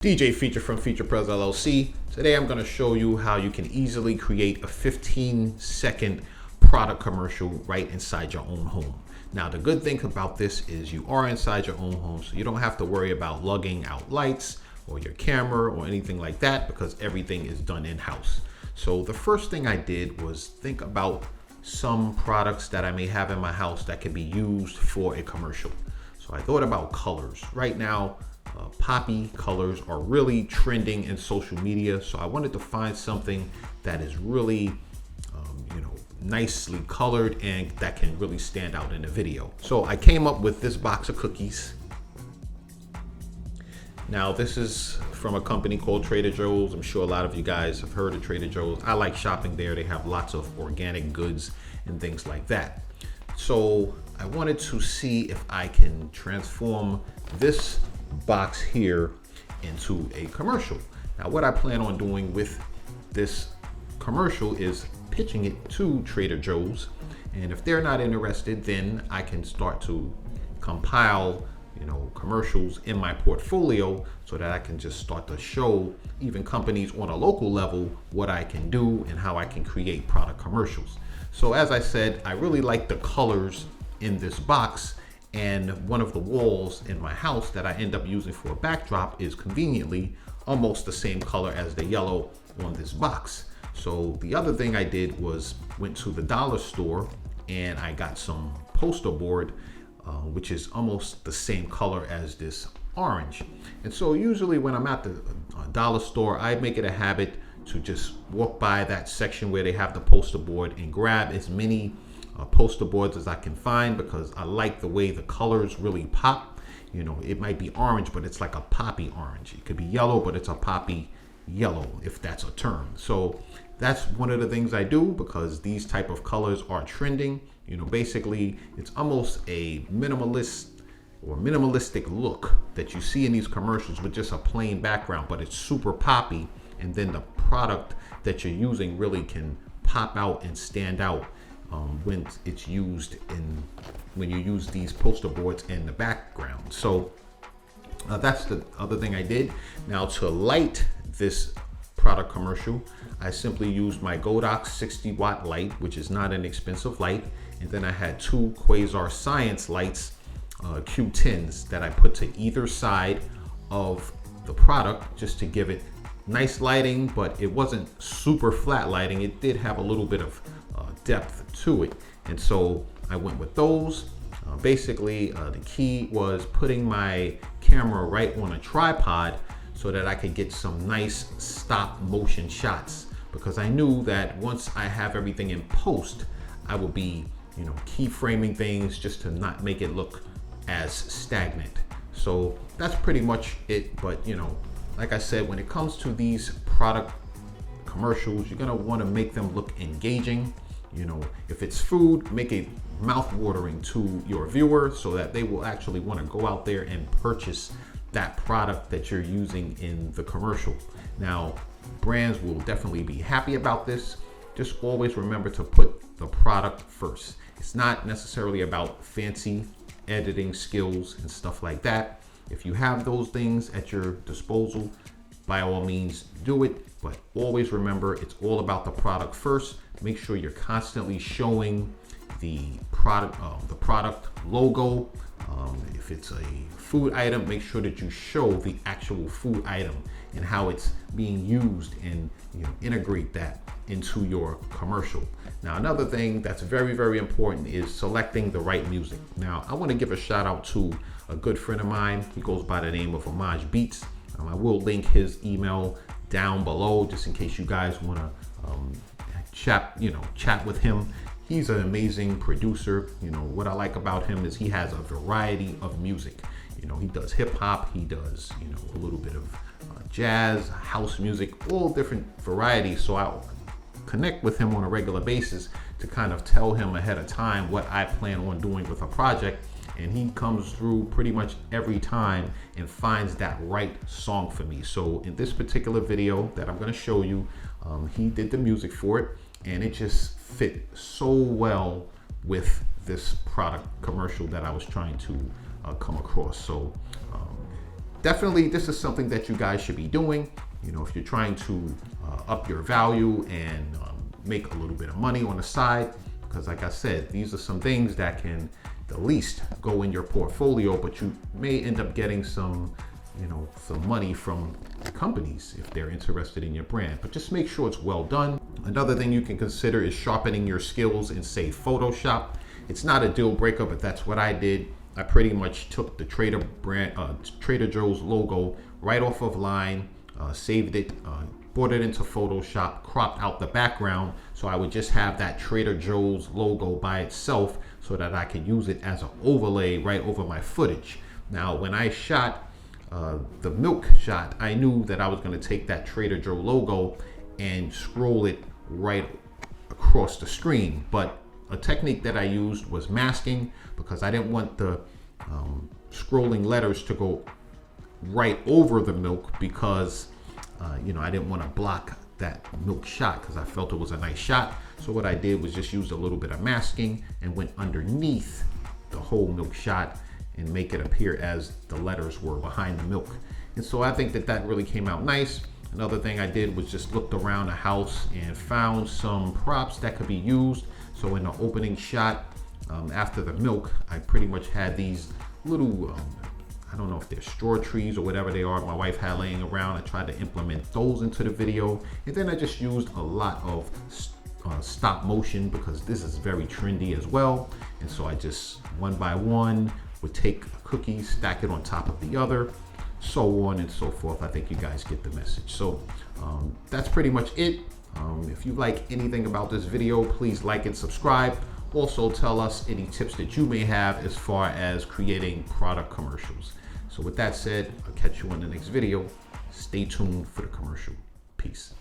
DJ Feature from Feature Pres LLC. Today I'm going to show you how you can easily create a 15-second product commercial right inside your own home. Now the good thing about this is you are inside your own home, so you don't have to worry about lugging out lights or your camera or anything like that because everything is done in-house. So the first thing I did was think about some products that I may have in my house that could be used for a commercial. So I thought about colors. Right now, poppy colors are really trending in social media, so I wanted to find something that is really nicely colored and that can really stand out in a video. So I came up with this box of cookies. Now this is from a company called Trader Joe's. I'm sure a lot of you guys have heard of Trader Joe's. I like shopping there. They have lots of organic goods and things like that. So I wanted to see if I can transform this box here into a commercial. Now what I plan on doing with this commercial is pitching it to Trader Joe's, and if they're not interested, then I can start to compile commercials in my portfolio so that I can just start to show even companies on a local level what I can do and how I can create product commercials. So as I said, I really like the colors in this box, and one of the walls in my house that I end up using for a backdrop is conveniently almost the same color as the yellow on this box. So the other thing I did was went to the dollar store and I got some poster board, which is almost the same color as this orange. And so usually when I'm at the dollar store, I make it a habit to just walk by that section where they have the poster board and grab as many poster boards as I can find, because I like the way the colors really pop. It might be orange, but it's like a poppy orange. It could be yellow, but it's a poppy yellow, if that's a term. So that's one of the things I do because these type of colors are trending. Basically it's almost a minimalistic look that you see in these commercials with just a plain background, but it's super poppy, and then the product that you're using really can pop out and stand out when it's used when you use these poster boards in the background. So that's the other thing I did. Now to light this product commercial, I simply used my Godox 60 watt light, which is not an expensive light, and then I had two Quasar Science lights, Q10s, that I put to either side of the product just to give it nice lighting, but it wasn't super flat lighting. It did have a little bit of depth to it, and so I went with those. Basically, the key was putting my camera right on a tripod so that I could get some nice stop motion shots, because I knew that once I have everything in post, I will be keyframing things just to not make it look as stagnant. So that's pretty much it. But like I said, when it comes to these product commercials, you're gonna want to make them look engaging. If it's food, make it mouth-watering to your viewer so that they will actually want to go out there and purchase that product that you're using in the commercial. Now, brands will definitely be happy about this. Just always remember to put the product first. It's not necessarily about fancy editing skills and stuff like that. If you have those things at your disposal, by all means do it, but always remember it's all about the product first. Make sure you're constantly showing the product logo. If it's a food item, make sure that you show the actual food item and how it's being used, and integrate that into your commercial. Now another thing that's very, very important is selecting the right music. Now I want to give a shout out to a good friend of mine. He goes by the name of Imahj Beatz. I will link his email down below just in case you guys want to chat with him. He's an amazing producer. What I like about him is he has a variety of music. He does hip hop, he does a little bit of jazz, house music, all different varieties. So I'll connect with him on a regular basis to kind of tell him ahead of time what I plan on doing with a project, and he comes through pretty much every time and finds that right song for me. So in this particular video that I'm going to show you, he did the music for it, and it just fit so well with this product commercial that I was trying to come across. So definitely this is something that you guys should be doing. You know, if you're trying to up your value and make a little bit of money on the side, because like I said, these are some things that can at least go in your portfolio, but you may end up getting some, you know, some money from companies if they're interested in your brand, but just make sure it's well done. Another thing you can consider is sharpening your skills in, say, Photoshop. It's not a deal breaker, but that's what I did. I pretty much took the Trader Joe's logo right off of line, saved it, brought it into Photoshop, cropped out the background, so I would just have that Trader Joe's logo by itself so that I could use it as an overlay right over my footage. Now, when I shot the milk shot, I knew that I was going to take that Trader Joe logo and scroll it right across the screen, but a technique that I used was masking, because I didn't want the scrolling letters to go right over the milk, because you know, I didn't want to block that milk shot because I felt it was a nice shot. So what I did was just use a little bit of masking and went underneath the whole milk shot and make it appear as the letters were behind the milk. And so I think that that really came out nice. Another thing I did was just looked around the house and found some props that could be used. So in the opening shot, after the milk, I pretty much had these little, I don't know if they're straw trees or whatever they are, my wife had laying around. I tried to implement those into the video. And then I just used a lot of stop motion, because this is very trendy as well. And so I just, one by one, would take a cookie, stack it on top of the other, so on and so forth. I think you guys get the message. So that's pretty much it. If you like anything about this video, please like and subscribe. Also tell us any tips that you may have as far as creating product commercials. So with that said, I'll catch you on the next video. Stay tuned for the commercial. Peace.